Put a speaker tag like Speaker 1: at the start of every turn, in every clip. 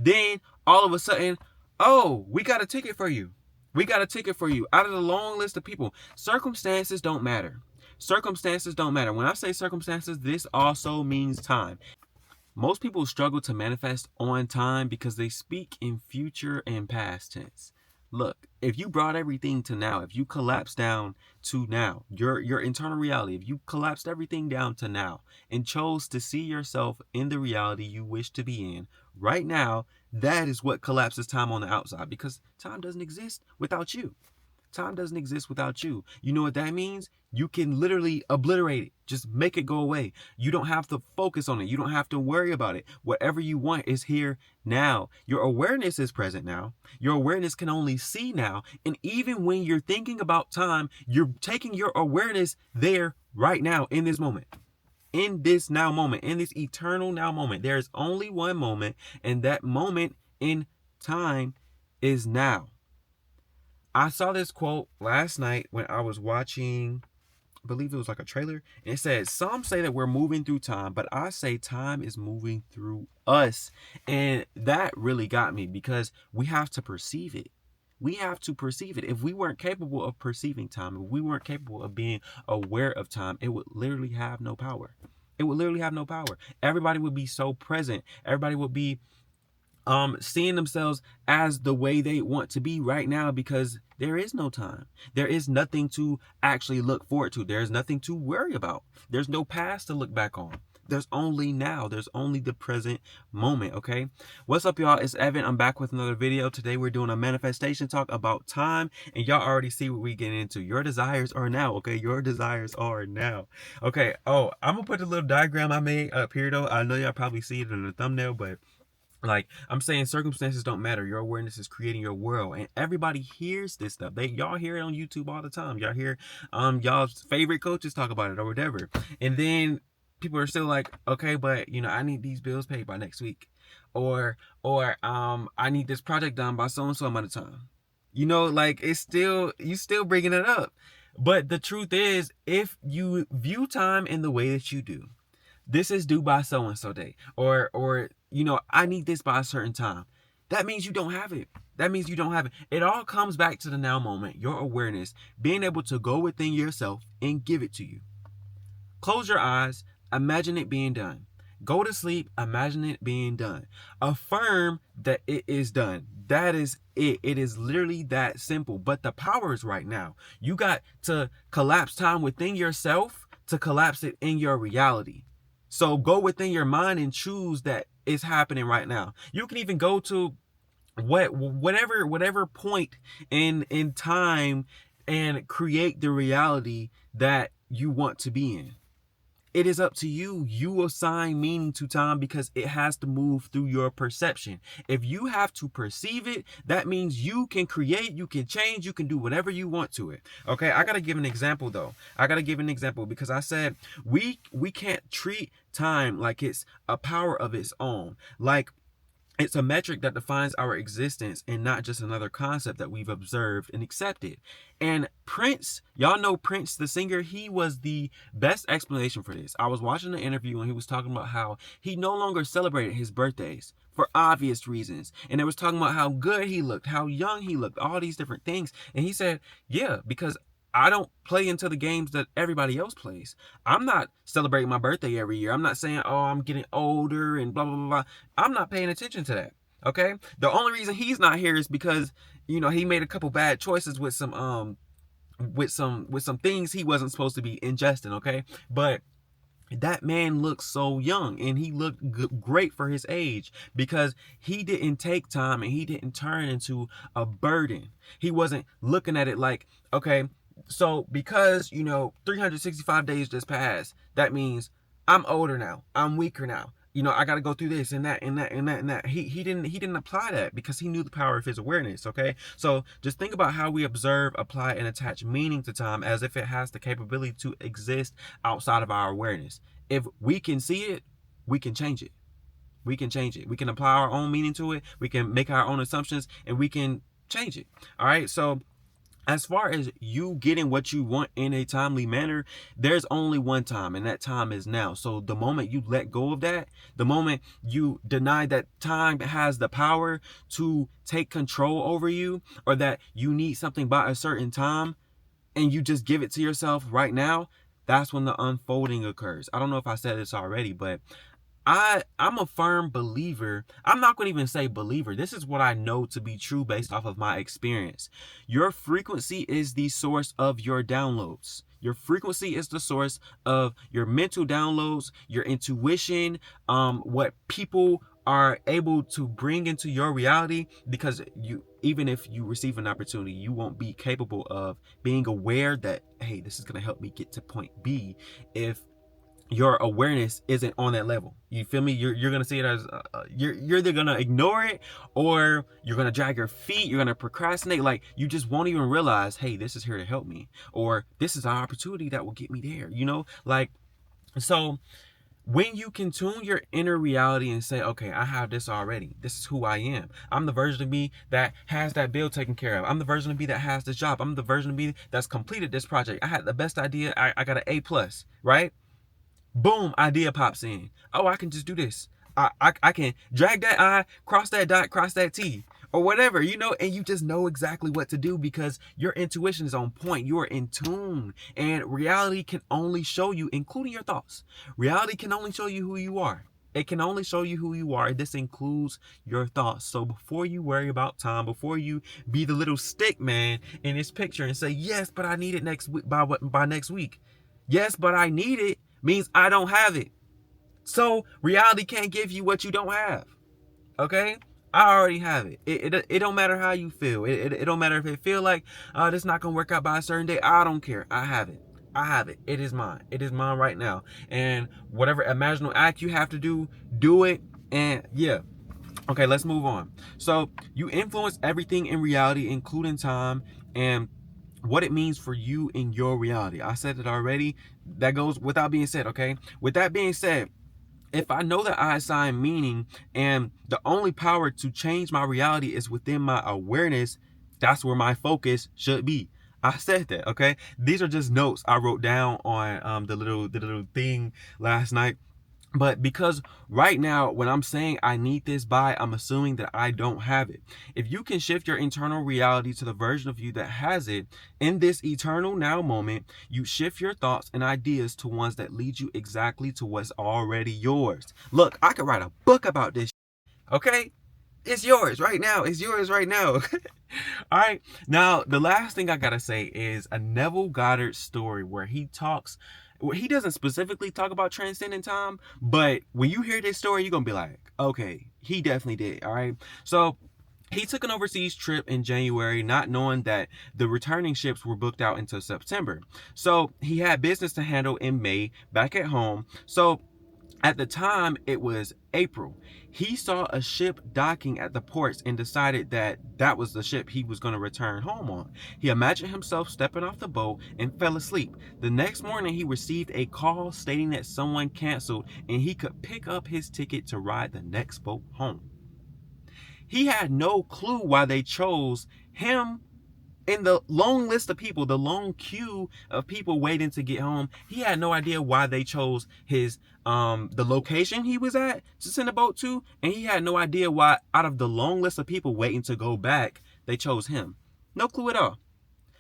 Speaker 1: Then all of a sudden, oh, we got a ticket for you. We got a ticket for you out of the long list of people. Circumstances don't matter. Circumstances don't matter. When I say circumstances, this also means time. Most people struggle to manifest on time because they speak in future and past tense. Look, if you brought everything to now, if you collapsed down to now, your internal reality, if you collapsed everything down to now and chose to see yourself in the reality you wish to be in right now, that is what collapses time on the outside, because time doesn't exist without you. Time doesn't exist without you. You know what that means? You can literally obliterate it. Just make it go away. You don't have to focus on it. You don't have to worry about it. Whatever you want is here now. Your awareness is present now. Your awareness can only see now. And even when you're thinking about time, you're taking your awareness there right now in this moment. In this now moment, in this eternal now moment. There is only one moment, and that moment in time is now. I saw this quote last night when I was watching, I believe it was like a trailer, and it said, some say that we're moving through time, but I say time is moving through us. And that really got me, because we have to perceive it. We have to perceive it. If we weren't capable of perceiving time, if we weren't capable of being aware of time, it would literally have no power. It would literally have no power. Everybody would be so present. Everybody would be seeing themselves as the way they want to be right now, because there is no time. There is nothing to actually look forward to. There's nothing to worry about. There's no past to look back on. There's only now. There's only the present moment, okay? What's up, y'all? It's Evan. I'm back with another video. Today we're doing a manifestation talk about time, and y'all already see what we get into. Your desires are now, okay? Your desires are now. Okay, oh, I'm gonna put a little diagram I made up here, though. I know y'all probably see it in the thumbnail, but like I'm saying, circumstances don't matter. Your awareness is creating your world, and everybody hears this stuff. Y'all hear it on YouTube all the time. Y'all hear y'all's favorite coaches talk about it or whatever, and then people are still like, okay, but I need these bills paid by next week, or I need this project done by so and so amount of time. Like it's still, you still bringing it up, but the truth is, if you view time in the way that you do, this is due by so and so day, or I need this by a certain time, that means you don't have it. That means you don't have it. It all comes back to the now moment, your awareness being able to go within yourself and give it to you. Close your eyes, imagine it being done. Go to sleep, imagine it being done. Affirm that it is done. That is it. It is literally that simple. But the power is right now. You got to collapse time within yourself to collapse it in your reality. So go within your mind and choose that it's happening right now. You can even go to whatever point in time and create the reality that you want to be in. It is up to you. You assign meaning to time because it has to move through your perception. If you have to perceive it, that means you can create, you can change, you can do whatever you want to it. Okay, I gotta give an example though. I gotta give an example because I said we can't treat time like it's a power of its own. Like it's a metric that defines our existence and not just another concept that we've observed and accepted. And Prince, y'all know Prince, the singer, he was the best explanation for this. I was watching an interview and he was talking about how he no longer celebrated his birthdays for obvious reasons. And it was talking about how good he looked, how young he looked, all these different things. And he said, yeah, because I don't play into the games that everybody else plays. I'm not celebrating my birthday every year. I'm not saying, oh, I'm getting older and blah, blah, blah, blah. I'm not paying attention to that. Okay. The only reason he's not here is because, he made a couple bad choices with some things he wasn't supposed to be ingesting. Okay. But that man looks so young and he looked great for his age because he didn't take time and he didn't turn into a burden. He wasn't looking at it like, okay, so because 365 days just passed, that means I'm older now, I'm weaker now, I got to go through this and that and that and that and that. He didn't apply that because he knew the power of his awareness. Okay, so just think about how we observe, apply, and attach meaning to time as if it has the capability to exist outside of our awareness. If we can see it, we can change it. We can change it. We can apply our own meaning to it. We can make our own assumptions and we can change it. All right, so as far as you getting what you want in a timely manner, there's only one time, and that time is now. So the moment you let go of that, the moment you deny that time has the power to take control over you, or that you need something by a certain time, and you just give it to yourself right now, that's when the unfolding occurs. I don't know if I said this already, but I'm a firm believer. I'm not going to even say believer. This is what I know to be true based off of my experience. Your frequency is the source of your downloads. Your frequency is the source of your mental downloads, your intuition, what people are able to bring into your reality, because you, even if you receive an opportunity, you won't be capable of being aware that, hey, this is going to help me get to point B if your awareness isn't on that level. You feel me? You're gonna see it as you're either gonna ignore it, or you're gonna drag your feet. You're gonna procrastinate. Like, you just won't even realize, hey, this is here to help me, or this is an opportunity that will get me there. Like, so when you can tune your inner reality and say, okay, I have this already. This is who I am. I'm the version of me that has that bill taken care of. I'm the version of me that has this job. I'm the version of me that's completed this project. I had the best idea. I got an A+, right? Boom, idea pops in. Oh, I can just do this. I can drag that I, cross that dot, cross that T, or whatever, and you just know exactly what to do because your intuition is on point. You are in tune, and reality can only show you, including your thoughts. Reality can only show you who you are. It can only show you who you are. This includes your thoughts. So before you worry about time, before you be the little stick man in this picture and say, yes, but I need it next week, by next week. Yes, but I need it means I don't have it. So reality can't give you what you don't have. Okay? I already have it. It don't matter how you feel. It don't matter if it feel like this not gonna work out by a certain day. I don't care. I have it. I have it. It is mine. It is mine right now. And whatever imaginal act you have to do it. And yeah. Okay, let's move on. So you influence everything in reality, including time and what it means for you in your reality. I said it already. That goes without being said, okay? With that being said, if I know that I assign meaning and the only power to change my reality is within my awareness, that's where my focus should be. I said that, okay? These are just notes I wrote down on the little thing last night. But because right now, when I'm saying I need this by, I'm assuming that I don't have it. If you can shift your internal reality to the version of you that has it, in this eternal now moment, you shift your thoughts and ideas to ones that lead you exactly to what's already yours. Look, I could write a book about this, okay? It's yours right now. It's yours right now. All right. Now, the last thing I got to say is a Neville Goddard story where he doesn't specifically talk about transcending time, but when you hear this story, you're going to be like, okay, he definitely did. All right. So he took an overseas trip in January, not knowing that the returning ships were booked out until September. So he had business to handle in May back at home. So at the time, it was April. He saw a ship docking at the ports and decided that that was the ship he was going to return home on. He imagined himself stepping off the boat and fell asleep. The next morning, he received a call stating that someone canceled and he could pick up his ticket to ride the next boat home. He had no clue why they chose him. In the long list of people, the long queue of people waiting to get home, he had no idea why they chose his the location he was at to send a boat to, and he had no idea why out of the long list of people waiting to go back, they chose him. No clue at all.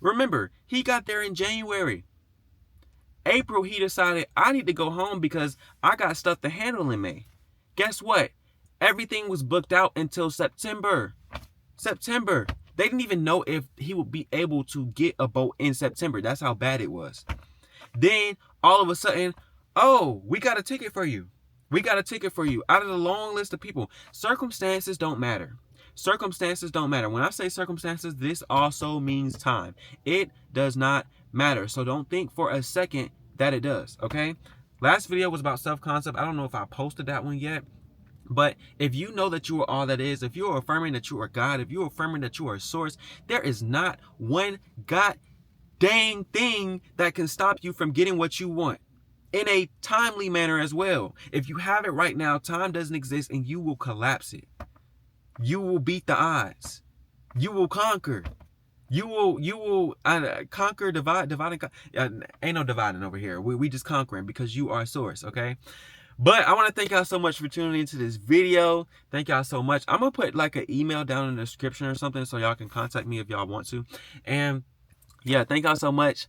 Speaker 1: Remember, he got there in January. April, he decided, I need to go home because I got stuff to handle in May. Guess what? Everything was booked out until September. They didn't even know if he would be able to get a boat in September. That's how bad it was. Then, all of a sudden, oh, we got a ticket for you. We got a ticket for you. Out of the long list of people, circumstances don't matter. Circumstances don't matter. When I say circumstances, this also means time. It does not matter. So don't think for a second that it does, okay? Last video was about self-concept. I don't know if I posted that one yet. But if you know that you are all that is, if you are affirming that you are God, if you are affirming that you are a source, there is not one god dang thing that can stop you from getting what you want in a timely manner as well. If you have it right now, time doesn't exist and you will collapse it. You will beat the odds. You will conquer. You will conquer, divide, ain't no dividing over here. We just conquering because you are source, okay? But I want to thank y'all so much for tuning into this video. Thank y'all so much. I'm going to put like an email down in the description or something so y'all can contact me if y'all want to. And yeah, thank y'all so much.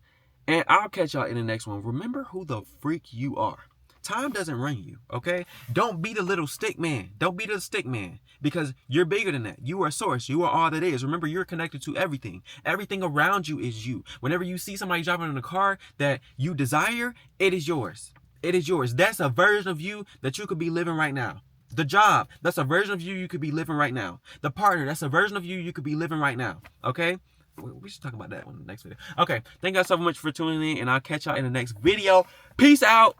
Speaker 1: And I'll catch y'all in the next one. Remember who the freak you are. Time doesn't run you, okay? Don't be the little stick man. Don't be the stick man because you're bigger than that. You are source. You are all that is. Remember, you're connected to everything. Everything around you is you. Whenever you see somebody driving in a car that you desire, it is yours. It is yours. That's a version of you that you could be living right now. The job, that's a version of you could be living right now. The partner, that's a version of you could be living right now, okay? We should talk about that in the next video. Okay, thank y'all so much for tuning in, and I'll catch y'all in the next video. Peace out.